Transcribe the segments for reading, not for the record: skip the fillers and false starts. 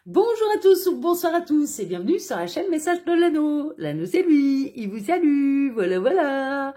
Bonjour à tous ou bonsoir à tous et bienvenue sur la chaîne Message de l'Anneau. L'Anneau c'est lui, il vous salue, voilà.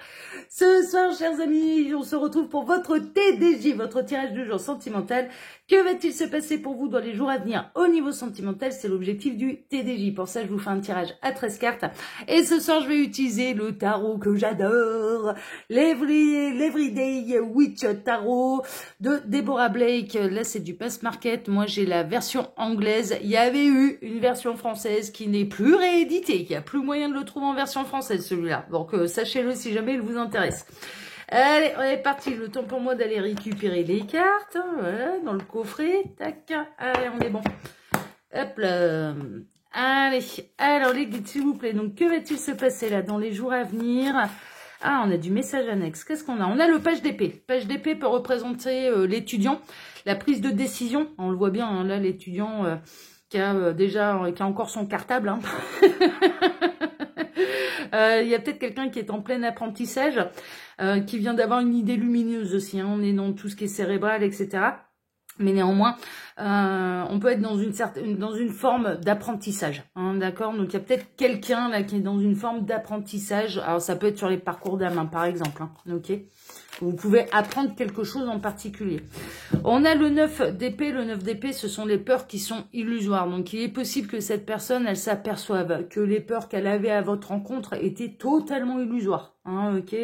Ce soir, chers amis, on se retrouve pour votre TDJ, votre tirage du jour sentimental. Que va-t-il se passer pour vous dans les jours à venir au niveau sentimental? C'est l'objectif du TDJ. Pour ça, je vous fais un tirage à 13 cartes. Et ce soir, je vais utiliser le tarot que j'adore, l'Everyday Witch Tarot de Deborah Blake. Là, c'est du Pass Market. Moi, j'ai la version anglaise. Il y avait eu une version française qui n'est plus rééditée. Il n'y a plus moyen de le trouver en version française, celui-là. Donc, sachez-le si jamais il vous intéresse. Allez, on est parti. Le temps pour moi d'aller récupérer les cartes. Voilà, dans le coffret. Tac. Allez, on est bon. Hop là. Allez. Alors, les guides, s'il vous plaît. Donc, que va-t-il se passer là dans les jours à venir? Ah, on a du message annexe. Qu'est-ce qu'on a? On a le page d'épée. Page d'épée peut représenter l'étudiant, la prise de décision. On le voit bien, hein, là, l'étudiant qui a encore son cartable. Hein. Il y a peut-être quelqu'un qui est en plein apprentissage, qui vient d'avoir une idée lumineuse aussi. Hein. On est dans tout ce qui est cérébral, etc. Mais néanmoins, on peut être dans une forme d'apprentissage, hein, d'accord? Donc il y a peut-être quelqu'un là qui est dans une forme d'apprentissage. Alors ça peut être sur les parcours d'âme, hein, par exemple, hein, ok? Vous pouvez apprendre quelque chose en particulier. On a le 9 d'épée. Le 9 d'épée, ce sont les peurs qui sont illusoires. Donc, il est possible que cette personne, elle s'aperçoive que les peurs qu'elle avait à votre rencontre étaient totalement illusoires. Hein, ok,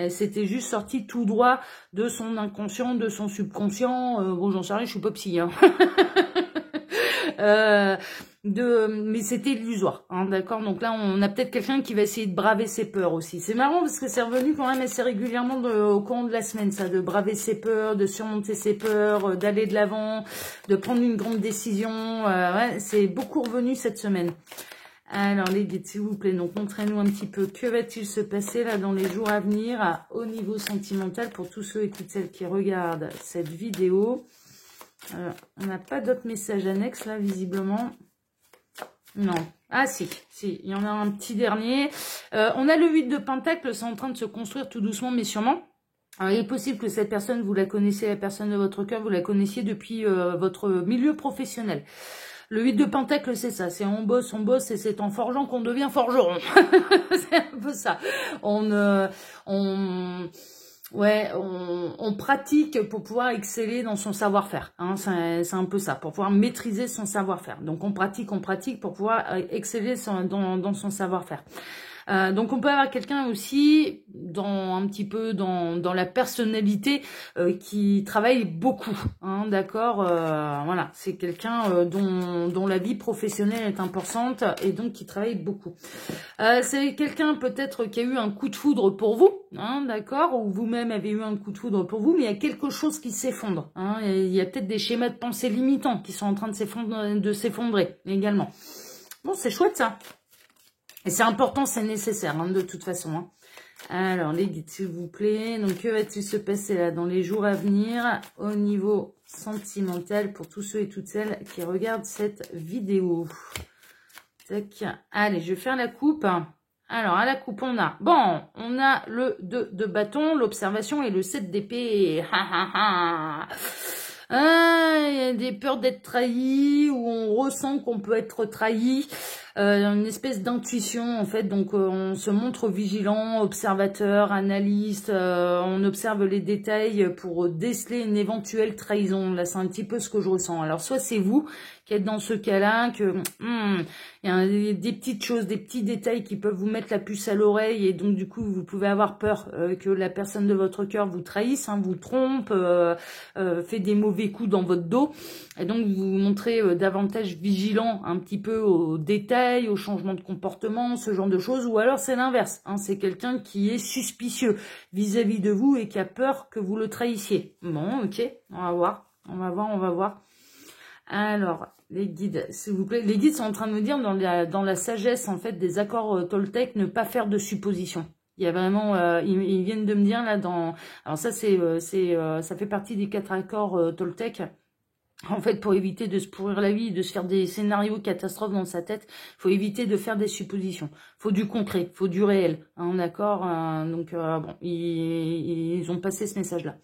c'était juste sorti tout droit de son inconscient, de son subconscient. Bon, j'en sais rien, je suis pas psy. Hein. Mais c'était illusoire, hein, d'accord? Donc là, on a peut-être quelqu'un qui va essayer de braver ses peurs aussi. C'est marrant parce que c'est revenu quand même assez régulièrement au cours de la semaine, ça, de braver ses peurs, de surmonter ses peurs, d'aller de l'avant, de prendre une grande décision. Ouais, c'est beaucoup revenu cette semaine. Alors les guides, s'il vous plaît, donc montrez-nous un petit peu que va-t-il se passer là dans les jours à venir au niveau sentimental pour tous ceux et toutes celles qui regardent cette vidéo. On n'a pas d'autres messages annexes là, visiblement. Non. Ah si, il y en a un petit dernier. On a le 8 de Pentacle, c'est en train de se construire tout doucement, mais sûrement. Alors, il est possible que cette personne, vous la connaissez, la personne de votre cœur, vous la connaissiez depuis votre milieu professionnel. Le 8 de Pentacle, c'est ça, c'est on bosse, et c'est en forgeant qu'on devient forgeron. C'est un peu ça. On pratique pour pouvoir exceller dans son savoir-faire. Hein, c'est un peu ça, pour pouvoir maîtriser son savoir-faire. Donc on pratique pour pouvoir exceller dans son savoir-faire. Donc on peut avoir quelqu'un aussi un petit peu dans la personnalité qui travaille beaucoup, hein, d'accord, voilà, c'est quelqu'un dont la vie professionnelle est importante et donc qui travaille beaucoup. C'est quelqu'un peut-être qui a eu un coup de foudre pour vous, hein, d'accord, ou vous-même avez eu un coup de foudre pour vous, mais il y a quelque chose qui s'effondre, hein, il y a peut-être des schémas de pensée limitants qui sont en train de s'effondrer également. Bon, c'est chouette ça. Et c'est important, c'est nécessaire, hein, de toute façon. Hein. Alors, les guides, s'il vous plaît. Donc, que va-t-il se passer là dans les jours à venir au niveau sentimental pour tous ceux et toutes celles qui regardent cette vidéo? Tac. Allez, je vais faire la coupe. Alors, à la coupe, on a le 2 de bâton, l'observation et le 7 d'épée. Il y a des peurs d'être trahi, où on ressent qu'on peut être trahi. Une espèce d'intuition en fait, donc on se montre vigilant, observateur, analyste, on observe les détails pour déceler une éventuelle trahison. Là c'est un petit peu ce que je ressens. Alors soit c'est vous qui êtes dans ce cas-là, que il y a des petites choses, des petits détails qui peuvent vous mettre la puce à l'oreille et donc du coup vous pouvez avoir peur que la personne de votre cœur vous trahisse, hein, vous trompe, fait des mauvais coups dans votre dos et donc vous vous montrez davantage vigilant un petit peu aux détails, aux changements de comportement, ce genre de choses, ou alors c'est l'inverse, hein, c'est quelqu'un qui est suspicieux vis-à-vis de vous et qui a peur que vous le trahissiez. Bon, ok, on va voir. Alors, les guides, s'il vous plaît, les guides sont en train de me dire dans la sagesse en fait des accords Toltec, ne pas faire de suppositions. Il y a vraiment, ils viennent de me dire là alors ça ça fait partie des 4 accords Toltec. En fait, pour éviter de se pourrir la vie, de se faire des scénarios catastrophes dans sa tête, il faut éviter de faire des suppositions. Il faut du concret, il faut du réel, hein, d'accord. Donc, bon, ils ont passé ce message-là.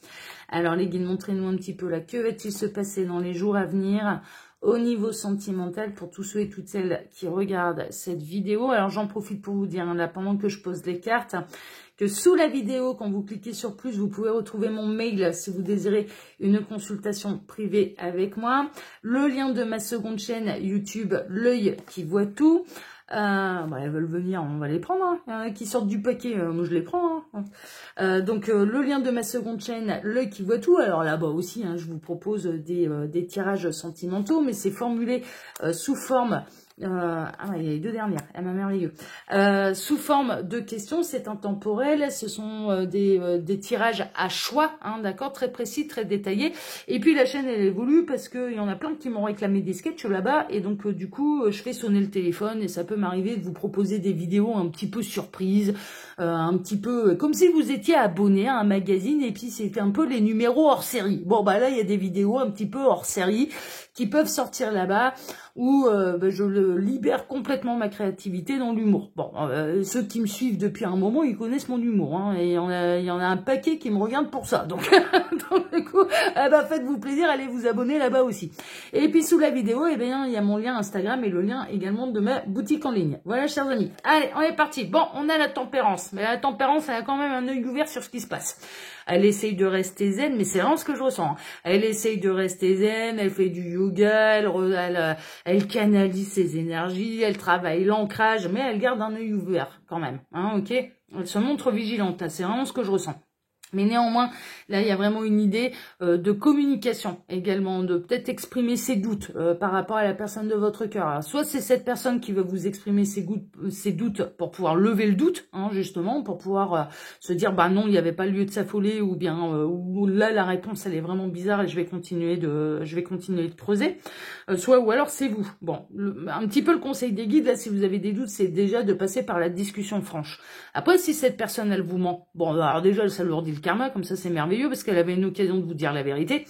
Alors, les guides, montrez-nous un petit peu là. Que va-t-il se passer dans les jours à venir au niveau sentimental pour tous ceux et toutes celles qui regardent cette vidéo. Alors j'en profite pour vous dire, hein, là pendant que je pose les cartes, que sous la vidéo, quand vous cliquez sur plus, vous pouvez retrouver mon mail si vous désirez une consultation privée avec moi. Le lien de ma seconde chaîne YouTube, L'œil qui voit tout. Elles veulent venir, on va les prendre. Hein. Il y en a qui sortent du paquet, moi je les prends. Hein. Donc le lien de ma seconde chaîne, L'œil qui voit tout. Alors là-bas aussi, hein, je vous propose des tirages sentimentaux, mais c'est formulé sous forme... il y a les deux dernières, elle m'a merveilleux. Sous forme de questions, c'est intemporel, ce sont des tirages à choix, hein, d'accord, très précis, très détaillés. Et puis la chaîne, elle évolue parce qu'il y en a plein qui m'ont réclamé des sketchs là-bas, et donc du coup, je fais sonner le téléphone, et ça peut m'arriver de vous proposer des vidéos un petit peu surprises, un petit peu comme si vous étiez abonné à un magazine, et puis c'était un peu les numéros hors série. Bon, bah là, il y a des vidéos un petit peu hors série qui peuvent sortir là-bas, où je libère complètement ma créativité dans l'humour. Bon, ceux qui me suivent depuis un moment, ils connaissent mon humour, hein, et il y en a un paquet qui me regardent pour ça. Donc, du coup, faites-vous plaisir, allez vous abonner là-bas aussi. Et puis sous la vidéo, il y a mon lien Instagram et le lien également de ma boutique en ligne. Voilà, chers amis. Allez, on est parti. Bon, on a la tempérance, mais la tempérance, elle a quand même un œil ouvert sur ce qui se passe. Elle essaye de rester zen, mais c'est vraiment ce que je ressens. Hein. Elle essaye de rester zen, elle fait du yoga, elle canalise ses énergies, elle travaille l'ancrage, mais elle garde un œil ouvert quand même. Hein, ok, elle se montre vigilante, c'est vraiment ce que je ressens. Mais néanmoins, là, il y a vraiment une idée de communication également, de peut-être exprimer ses doutes par rapport à la personne de votre cœur. Alors, soit c'est cette personne qui veut vous exprimer ses doutes pour pouvoir lever le doute, hein, justement, pour pouvoir se dire, bah non, il n'y avait pas lieu de s'affoler, ou bien ou là, la réponse, elle est vraiment bizarre et je vais continuer de creuser. Ou alors c'est vous. Bon, un petit peu le conseil des guides, là, si vous avez des doutes, c'est déjà de passer par la discussion franche. Après, si cette personne, elle vous ment, bon, alors déjà, ça lourdit le karma, comme ça, c'est merveilleux, parce qu'elle avait une occasion de vous dire la vérité.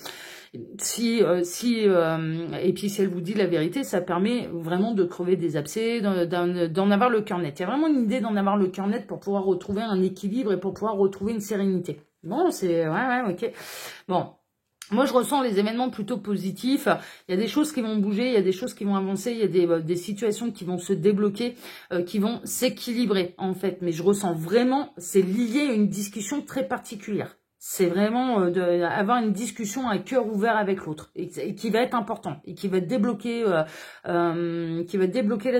Et puis si elle vous dit la vérité, ça permet vraiment de crever des abcès, d'en avoir le cœur net. Il y a vraiment une idée d'en avoir le cœur net pour pouvoir retrouver un équilibre et pour pouvoir retrouver une sérénité. Bon, c'est... Ouais, ok. Bon. Moi, je ressens les événements plutôt positifs. Il y a des choses qui vont bouger, il y a des choses qui vont avancer, il y a des situations qui vont se débloquer, qui vont s'équilibrer, en fait. Mais je ressens vraiment, c'est lié à une discussion très particulière. C'est vraiment avoir une discussion à cœur ouvert avec l'autre et qui va être important et qui va débloquer la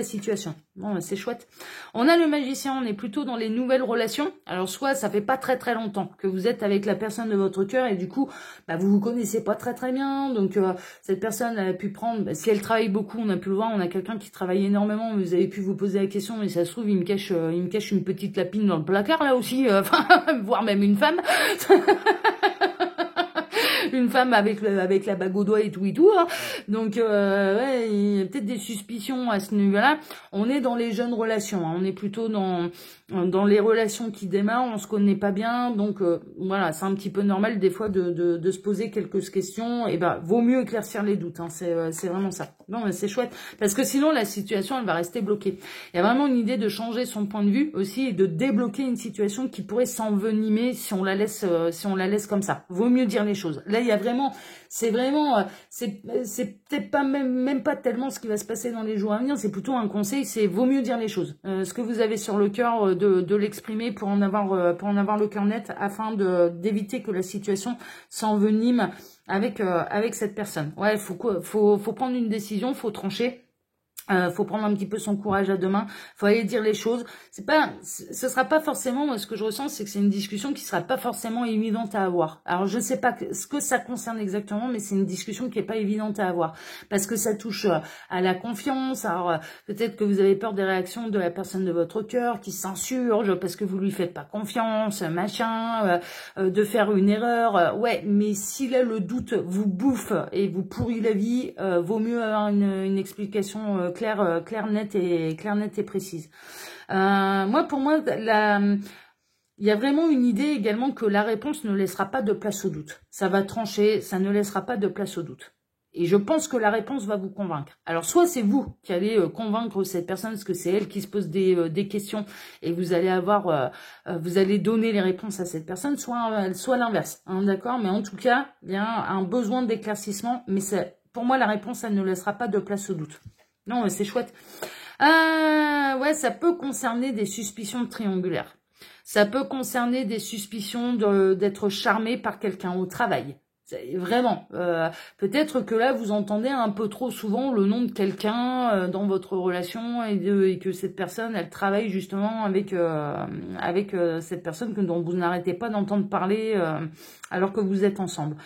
situation. Bon, c'est chouette. On a le magicien, on est plutôt dans les nouvelles relations. Alors soit ça fait pas très très longtemps que vous êtes avec la personne de votre cœur et du coup, vous vous connaissez pas très très bien. Donc cette personne a pu prendre, si elle travaille beaucoup, on a pu le voir, on a quelqu'un qui travaille énormément. Vous avez pu vous poser la question, mais ça se trouve il me cache une petite lapine dans le placard là aussi, voire même une femme. Une femme avec la bague au doigt et tout. Hein. Donc, ouais, il y a peut-être des suspicions à ce niveau-là. On est dans les jeunes relations. Hein. On est plutôt dans les relations qui démarrent. On se connaît pas bien. Donc, voilà, c'est un petit peu normal des fois de se poser quelques questions. Et vaut mieux éclaircir les doutes. Hein. C'est vraiment ça. Non, mais c'est chouette. Parce que sinon, la situation, elle va rester bloquée. Il y a vraiment une idée de changer son point de vue aussi et de débloquer une situation qui pourrait s'envenimer si on la laisse comme ça. Vaut mieux dire les choses. Là, il y a vraiment, c'est peut-être pas même pas tellement ce qui va se passer dans les jours à venir, c'est plutôt un conseil, c'est vaut mieux dire les choses. Ce que vous avez sur le cœur, de l'exprimer pour en avoir le cœur net afin d'éviter que la situation s'envenime avec cette personne. Ouais, faut prendre une décision, faut trancher. Faut prendre un petit peu son courage à deux mains, faut aller dire les choses. Ce sera pas forcément, moi, ce que je ressens, c'est que c'est une discussion qui sera pas forcément évidente à avoir. Alors je sais pas ce que ça concerne exactement, mais c'est une discussion qui est pas évidente à avoir parce que ça touche à la confiance. Alors peut-être que vous avez peur des réactions de la personne de votre cœur qui s'insurge parce que vous lui faites pas confiance, machin, de faire une erreur. Ouais, mais si là le doute vous bouffe et vous pourrit la vie, vaut mieux avoir une explication claire, nette et précise. Pour moi, il y a vraiment une idée également que la réponse ne laissera pas de place au doute. Ça va trancher, ça ne laissera pas de place au doute. Et je pense que la réponse va vous convaincre. Alors, soit c'est vous qui allez convaincre cette personne, parce que c'est elle qui se pose des questions, et vous allez vous allez donner les réponses à cette personne, soit l'inverse, hein, d'accord. Mais en tout cas, il y a un besoin d'éclaircissement, mais pour moi, la réponse, elle ne laissera pas de place au doute. Non, c'est chouette. Ouais, ça peut concerner des suspicions triangulaires. Ça peut concerner des suspicions d'être charmé par quelqu'un au travail. Vraiment, peut-être que là, vous entendez un peu trop souvent le nom de quelqu'un dans votre relation et que cette personne, elle travaille justement avec cette personne dont vous n'arrêtez pas d'entendre parler alors que vous êtes ensemble.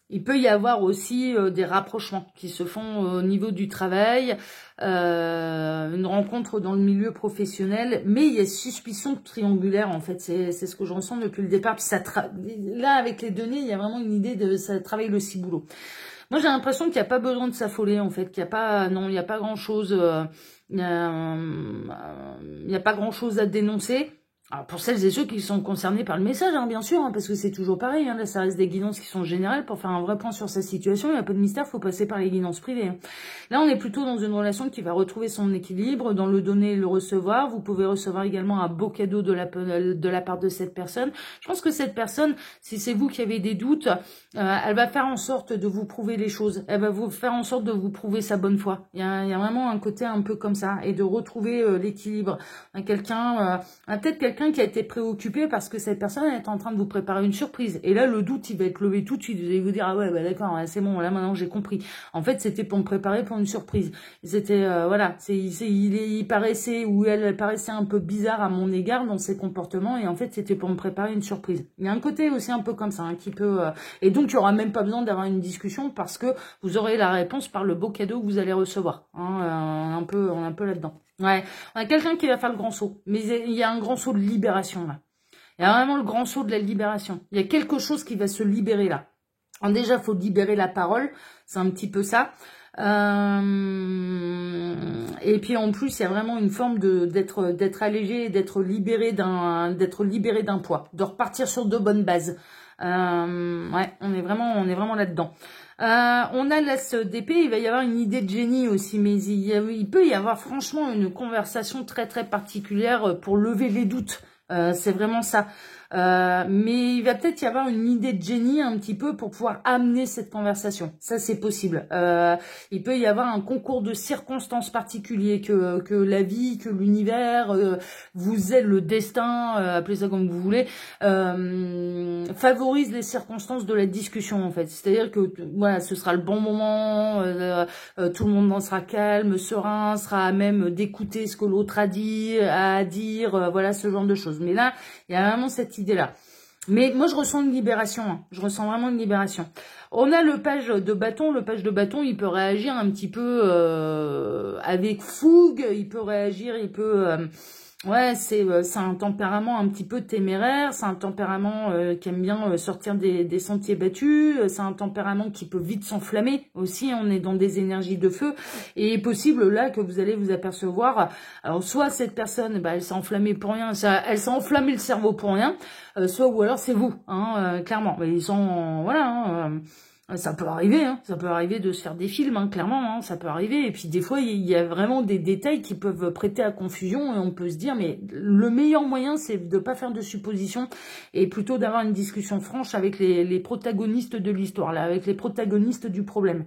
Il peut y avoir aussi des rapprochements qui se font au niveau du travail, une rencontre dans le milieu professionnel, mais il y a suspicion triangulaire en fait, c'est ce que je ressens depuis le départ. Puis là, avec les données, il y a vraiment une idée de ça travaille le ciboulot. Moi, j'ai l'impression qu'il n'y a pas besoin de s'affoler en fait, qu'il n'y a pas, non, il n'y a pas grand-chose, il n'y a pas grand-chose à dénoncer. Alors pour celles et ceux qui sont concernés par le message, hein, bien sûr, hein, parce que c'est toujours pareil, hein, là ça reste des guidances qui sont générales. Pour faire un vrai point sur sa situation, il n'y a pas de mystère, il faut passer par les guidances privées. Hein. Là on est plutôt dans une relation qui va retrouver son équilibre, dans le donner et le recevoir. Vous pouvez recevoir également un beau cadeau de la part de cette personne. Je pense que cette personne, si c'est vous qui avez des doutes, elle va faire en sorte de vous prouver les choses. Elle va vous faire en sorte de vous prouver sa bonne foi. Il y a vraiment un côté un peu comme ça, et de retrouver l'équilibre. Peut-être quelqu'un qui a été préoccupé parce que cette personne est en train de vous préparer une surprise. Et là, le doute, il va être levé tout de suite. Vous allez vous dire, ah ouais, bah d'accord, c'est bon, là maintenant j'ai compris. En fait, c'était pour me préparer pour une surprise. C'était, voilà, il paraissait, ou elle paraissait un peu bizarre à mon égard dans ses comportements, et en fait, c'était pour me préparer une surprise. Il y a un côté aussi un peu comme ça, hein, qui peut... Et donc, il n'y aura même pas besoin d'avoir une discussion parce que vous aurez la réponse par le beau cadeau que vous allez recevoir. Hein, on est un peu là-dedans. Ouais, on a quelqu'un qui va faire le grand saut, mais il y a un grand saut de libération là. Il y a vraiment le grand saut de la libération. Il y a quelque chose qui va se libérer là. Alors déjà, il faut libérer la parole, c'est un petit peu ça. Et puis en plus, il y a vraiment une forme d'être allégé, d'être libéré d'un poids, de repartir sur de bonnes bases. Ouais, on est vraiment là-dedans. On a l'As-d'épée, il va y avoir une idée de génie aussi, mais il peut y avoir franchement une conversation très très particulière pour lever les doutes. C'est vraiment ça. Mais il va peut-être y avoir une idée de génie un petit peu pour pouvoir amener cette conversation. Ça, c'est possible. Il peut y avoir un concours de circonstances particuliers que la vie, que l'univers, vous aide, le destin, appelez ça comme vous voulez, favorise les circonstances de la discussion en fait. C'est-à-dire que voilà, ce sera le bon moment, tout le monde en sera calme, serein, sera à même d'écouter ce que l'autre a dit, à dire, voilà ce genre de choses. Mais là, il y a vraiment cette idée-là. Mais moi, je ressens une libération. Hein. Je ressens vraiment une libération. On a le page de bâton. Le page de bâton, il peut réagir un petit peu avec fougue. Il peut réagir, il peut... ouais, c'est un tempérament un petit peu téméraire. C'est un tempérament qui aime bien sortir des sentiers battus. C'est un tempérament qui peut vite s'enflammer aussi. On est dans des énergies de feu. Et il est possible là que vous allez vous apercevoir. Alors soit cette personne, bah, elle s'est enflammée pour rien. Elle s'est enflammée le cerveau pour rien. Soit ou alors c'est vous, hein, clairement. Mais ils sont, voilà. Hein, ça peut arriver, hein, ça peut arriver de se faire des films, hein, clairement, hein, ça peut arriver. Et puis des fois, il y a vraiment des détails qui peuvent prêter à confusion et on peut se dire, mais le meilleur moyen, c'est de pas faire de suppositions et plutôt d'avoir une discussion franche avec les protagonistes de l'histoire, là, avec les protagonistes du problème.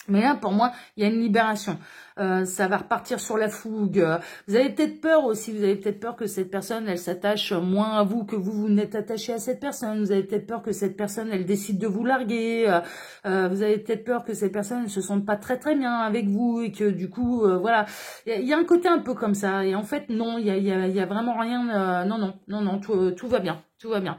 Mais là, pour moi, il y a une libération. Ça va repartir sur la fougue. Vous avez peut-être peur aussi. Vous avez peut-être peur que cette personne, elle s'attache moins à vous que vous n'êtes attaché à cette personne. Vous avez peut-être peur que cette personne, elle décide de vous larguer. Vous avez peut-être peur que cette personne ne se sente pas très très bien avec vous et que du coup, voilà. Il y a un côté un peu comme ça. Et en fait, non, il y a vraiment rien. Non, tout va bien. Tout va bien.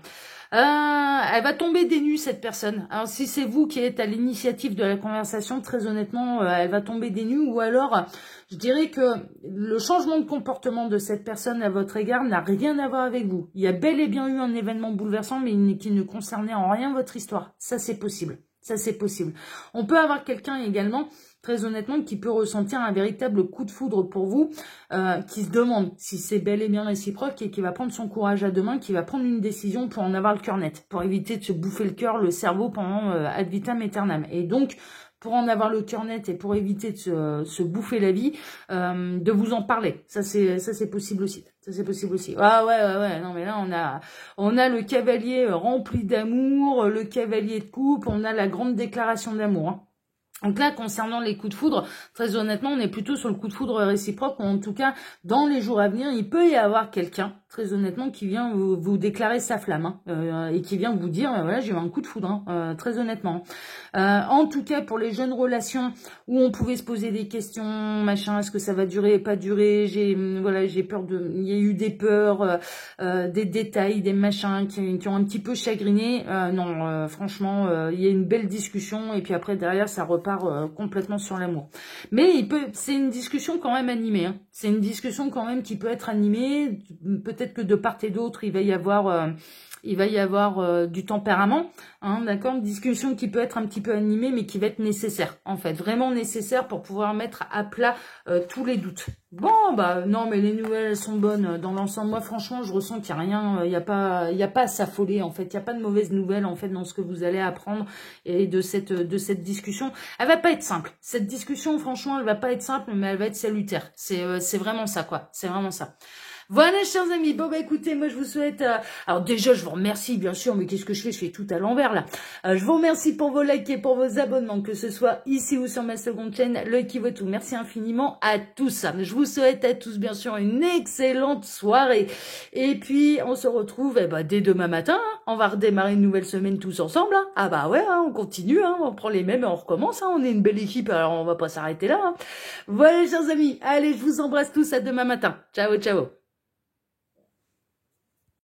Elle va tomber des nues, cette personne. Alors, si c'est vous qui êtes à l'initiative de la conversation, très honnêtement, elle va tomber des nues. Ou alors, je dirais que le changement de comportement de cette personne à votre égard n'a rien à voir avec vous. Il y a bel et bien eu un événement bouleversant, mais qui ne concernait en rien votre histoire. Ça, c'est possible. Ça, c'est possible. On peut avoir quelqu'un également, très honnêtement, qui peut ressentir un véritable coup de foudre pour vous, qui se demande si c'est bel et bien réciproque et qui va prendre son courage à deux mains, qui va prendre une décision pour en avoir le cœur net, pour éviter de se bouffer le cœur, le cerveau pendant ad vitam aeternam. Et donc, pour en avoir le cœur net et pour éviter de se bouffer la vie, de vous en parler. Ça c'est possible aussi. Ça c'est possible aussi. Ah ouais. Non mais là on a le cavalier rempli d'amour, le cavalier de coupe, on a la grande déclaration d'amour. Hein. Donc là, concernant les coups de foudre, très honnêtement, on est plutôt sur le coup de foudre réciproque, ou en tout cas, dans les jours à venir, il peut y avoir quelqu'un, très honnêtement, qui vient vous déclarer sa flamme, hein, et qui vient vous dire, voilà, j'ai eu un coup de foudre, hein, très honnêtement. En tout cas, pour les jeunes relations, où on pouvait se poser des questions, machin, est-ce que ça va durer, pas durer, j'ai peur il y a eu des peurs, des détails, des machins qui ont un petit peu chagriné. Non, franchement, il y a une belle discussion, et puis après, derrière, ça repart complètement sur l'amour. Mais c'est une discussion quand même animée. Hein. C'est une discussion quand même qui peut être animée. Peut-être que de part et d'autre, il va y avoir du tempérament, hein, d'accord, une discussion qui peut être un petit peu animée, mais qui va être nécessaire, en fait, vraiment nécessaire pour pouvoir mettre à plat tous les doutes. Bon, bah non, mais les nouvelles elles sont bonnes dans l'ensemble. Moi, franchement, je ressens qu'il n'y a rien, il n'y a pas à s'affoler, en fait. Il n'y a pas de mauvaises nouvelles, en fait, dans ce que vous allez apprendre et de cette discussion. Elle va pas être simple. Cette discussion, franchement, elle va pas être simple, mais elle va être salutaire. C'est vraiment ça, quoi. C'est vraiment ça. Voilà, chers amis. Bon, bah écoutez, moi je vous souhaite... alors déjà, je vous remercie, bien sûr, mais qu'est-ce que je fais? Je fais tout à l'envers, là. Je vous remercie pour vos likes et pour vos abonnements, que ce soit ici ou sur ma seconde chaîne, le qui vaut tout. Merci infiniment à tous. Je vous souhaite à tous, bien sûr, une excellente soirée. Et puis, on se retrouve dès demain matin. Hein. On va redémarrer une nouvelle semaine tous ensemble. Hein. Ah bah ouais, hein, on continue, hein, on prend les mêmes et on recommence. Hein. On est une belle équipe, alors on va pas s'arrêter là. Hein. Voilà, chers amis. Allez, je vous embrasse tous. À demain matin. Ciao, ciao.